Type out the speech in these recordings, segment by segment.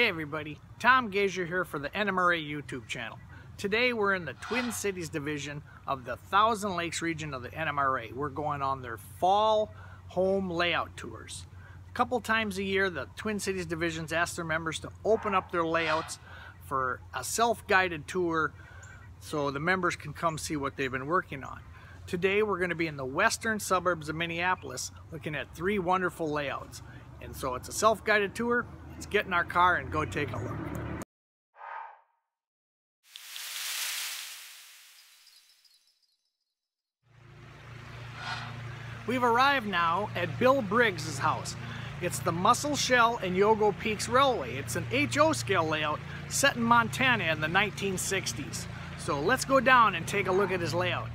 Hey everybody, Tom Gasior here for the NMRA YouTube channel. Today we're in the Twin Cities Division of the Thousand Lakes region of the NMRA. We're going on their fall home layout tours. A couple times a year the Twin Cities Divisions ask their members to open up their layouts for a self-guided tour so the members can come see what they've been working on. Today we're going to be in the western suburbs of Minneapolis looking at 3 wonderful layouts. And so it's a self-guided tour. Let's get in our car and go take a look. We've arrived now at Bill Briggs' house. It's the Muscleshell and Yogo Peaks Railway. It's an HO scale layout set in Montana in the 1960s. So let's go down and take a look at his layout.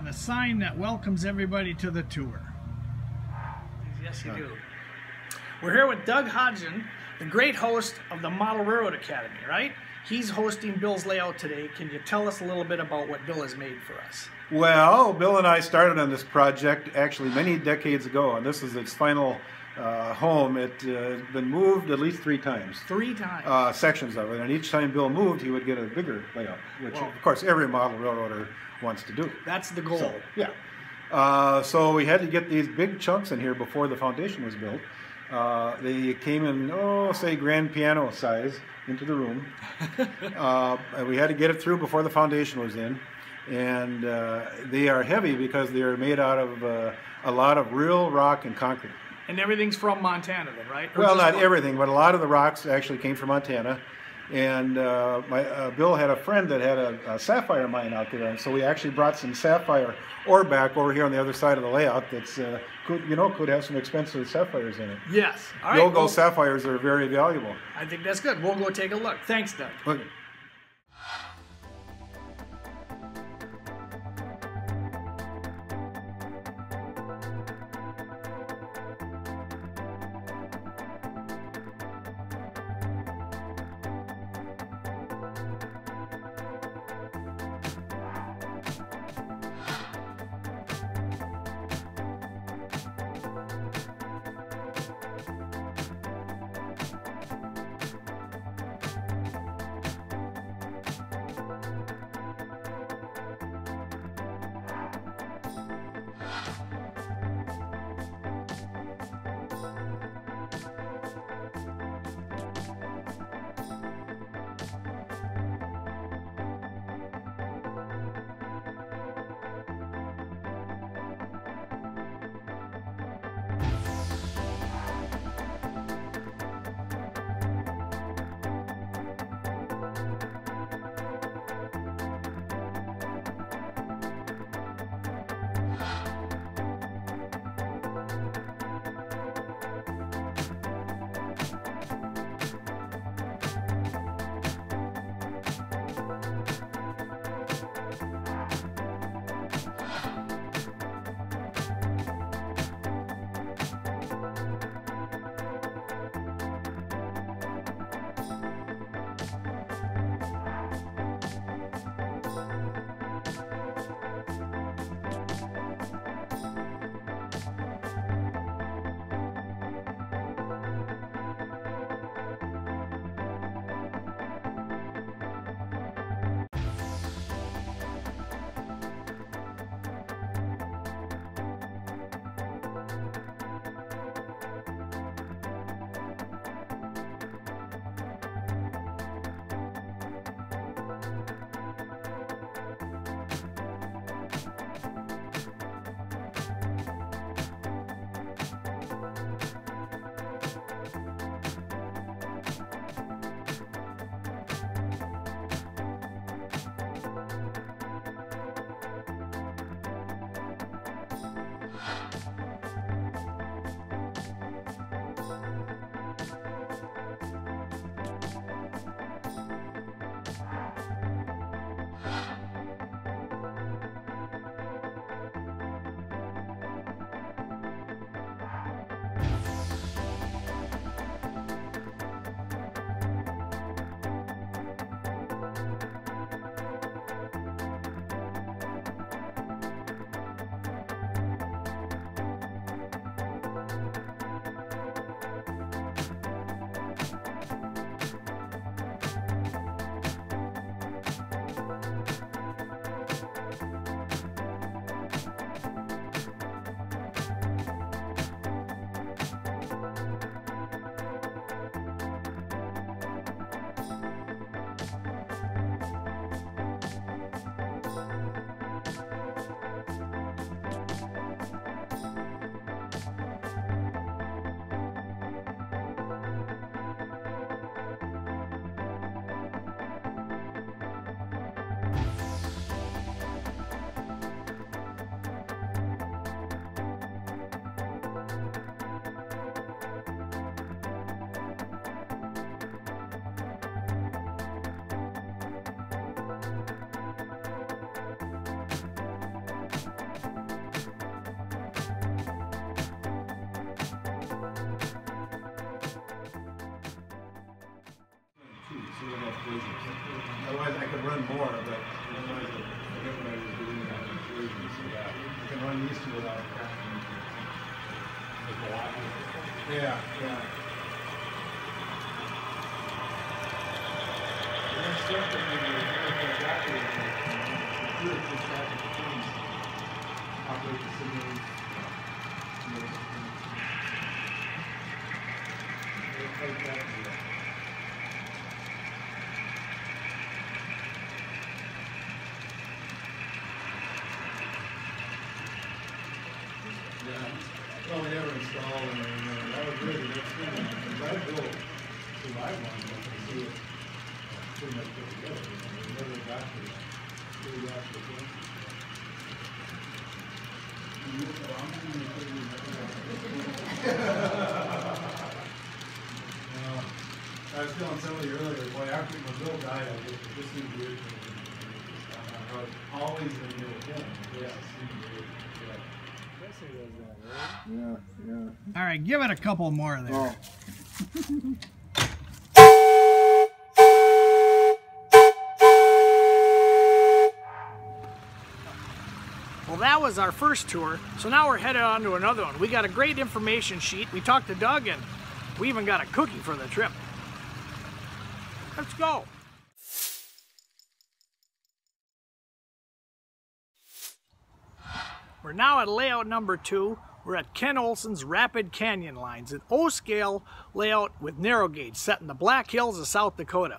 The sign that welcomes everybody to the tour. Yes, you do. We're here with Doug Hodgkin, the great host of the Model Railroad Academy, right? He's hosting Bill's layout today. Can you tell us a little bit about what Bill has made for us? Well, Bill and I started on this project actually many decades ago, and this is its final home. It has been moved at least 3 times. 3 times? Sections of it, and each time Bill moved, he would get a bigger layout, which of course every model railroader wants to do. That's the goal. So, yeah. So we had to get these big chunks in here before the foundation was built. They came in, say, grand piano size into the room. And we had to get it through before the foundation was in. And they are heavy because they are made out of a lot of real rock and concrete. And everything's from Montana then, right? Or well, not everything, but a lot of the rocks actually came from Montana. And Bill had a friend that had a sapphire mine out there, and so we actually brought some sapphire ore back over here on the other side of the layout. That's could have some expensive sapphires in it. Yes. All right. Yogo sapphires are very valuable. I think that's good. We'll go take a look. Thanks, Doug. Okay. Otherwise, I could run more, but otherwise, I get what I was doing on the collisions. So yeah, I can run these two without cracking. Yeah, yeah. Well, we never installed them, and that was really the next thing. Because I built the live one, to see it pretty much put together. We never got to really got to the I was telling somebody earlier, boy, after when Bill died, I just seemed weird. I was always in here with him. Yeah, it seemed weird. Yeah, yeah. All right, give it a couple more there. Oh. Well, that was our first tour, so now we're headed on to another one. We got a great information sheet. We talked to Doug, and we even got a cookie for the trip. Let's go. We're now at layout number 2. We're at Ken Olson's Rapid Canyon Lines, an O-scale layout with narrow gauge set in the Black Hills of South Dakota.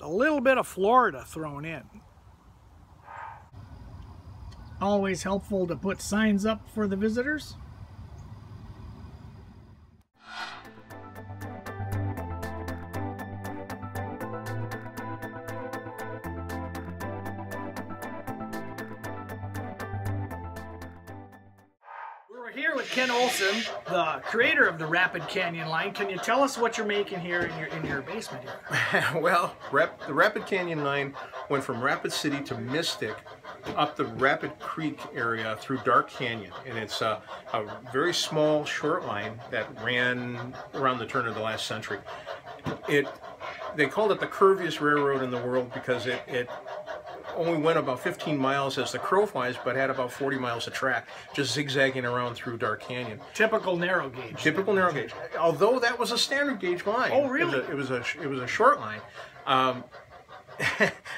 A little bit of Florida thrown in. Always helpful to put signs up for the visitors. We're here with Ken Olson, the creator of the Rapid Canyon Line. Can you tell us what you're making here in your basement here? Well, the Rapid Canyon Line went from Rapid City to Mystic up the Rapid Creek area through Dark Canyon, and it's a very small short line that ran around the turn of the last century. They called it the curviest railroad in the world because it only went about 15 miles as the crow flies, but had about 40 miles of track, just zigzagging around through Dark Canyon. Typical narrow gauge. Typical narrow gauge. Although that was a standard gauge line. Oh, really? It was a short line.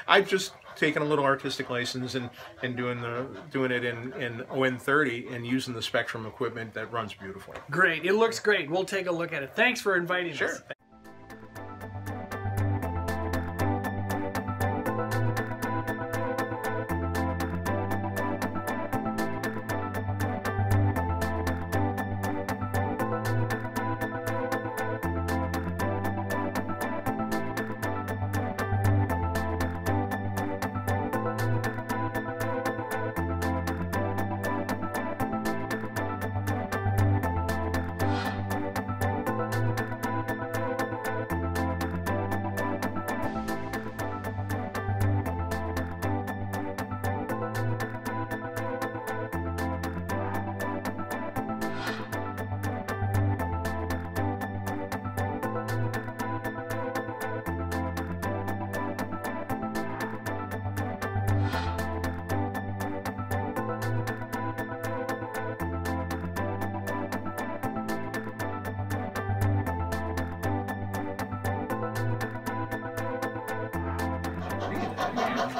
I've just taken a little artistic license and doing it in ON30 and using the Spectrum equipment that runs beautifully. Great. It looks great. We'll take a look at it. Thanks for inviting us. Sure.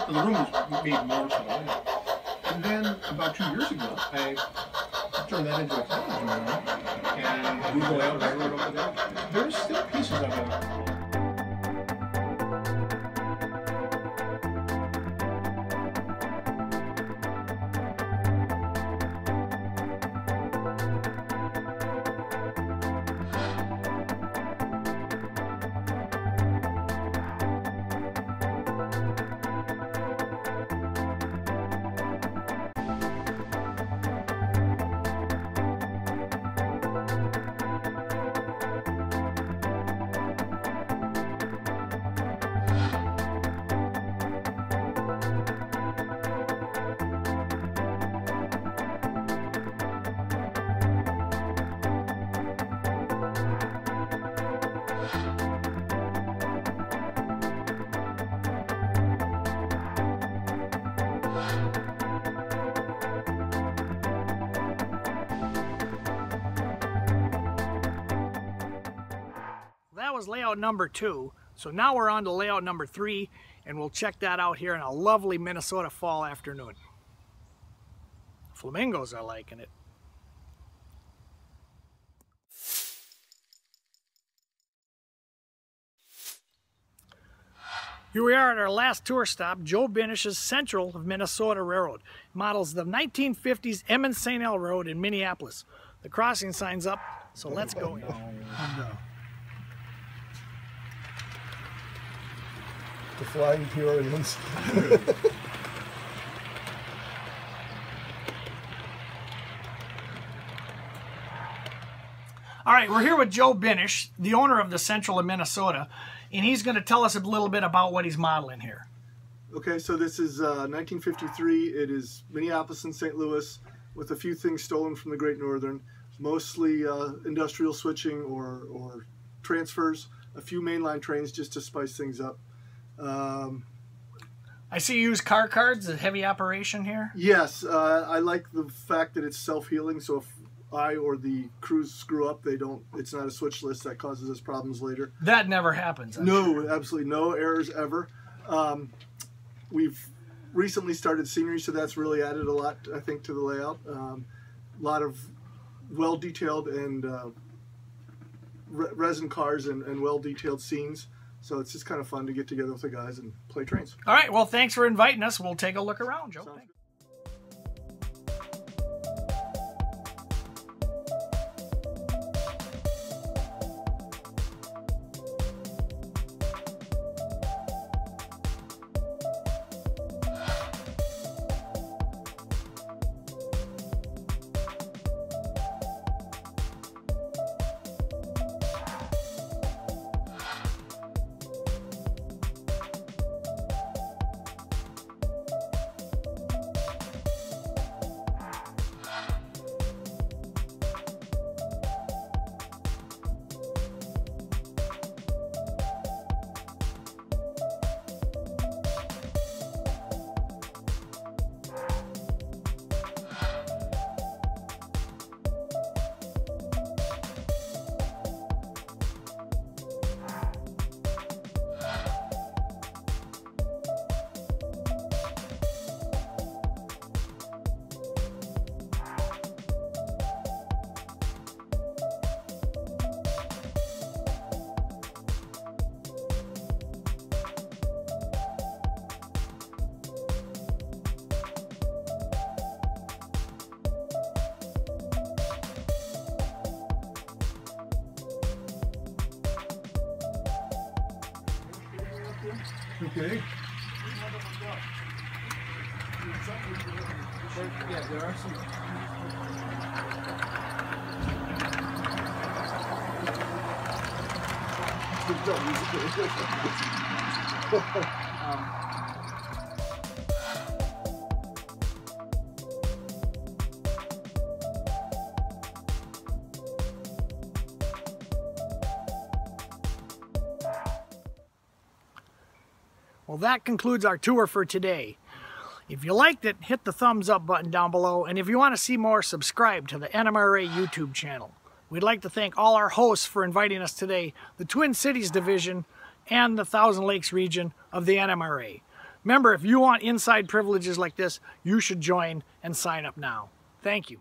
The room was made more so. And then about 2 years ago, I turned that into a television room and moved out the road over there. There's still pieces of it. that was layout number 2. So now we're on to layout number 3, and we'll check that out here in a lovely Minnesota fall afternoon. Flamingos are liking it. Here we are at our last tour stop, Joe Binish's Central of Minnesota Railroad. Models the 1950s Emmons St. L Road in Minneapolis. The crossing sign's up, so let's go in. The flying Peorians. All right, we're here with Joe Binish, the owner of the Central of Minnesota, and he's going to tell us a little bit about what he's modeling here. Okay, so this is 1953. It is Minneapolis and St. Louis with a few things stolen from the Great Northern, mostly industrial switching or transfers, a few mainline trains just to spice things up. I see you use car cards, a heavy operation here. Yes, I like the fact that it's self-healing, so if I or the crews screw up, it's not a switch list that causes us problems later. That never happens. I'm No, sure. Absolutely no errors ever. We've recently started scenery, so that's really added a lot, I think, to the layout. A lot of well-detailed and resin cars and well-detailed scenes. So it's just kind of fun to get together with the guys and play trains. All right, well, thanks for inviting us. We'll take a look around, Joe. Sounds Thanks. Okay. Yeah, there are some. Well, that concludes our tour for today. If you liked it, hit the thumbs up button down below, and if you want to see more, subscribe to the NMRA YouTube channel. We'd like to thank all our hosts for inviting us today, the Twin Cities Division and the Thousand Lakes region of the NMRA. Remember, if you want inside privileges like this, you should join and sign up now. Thank you.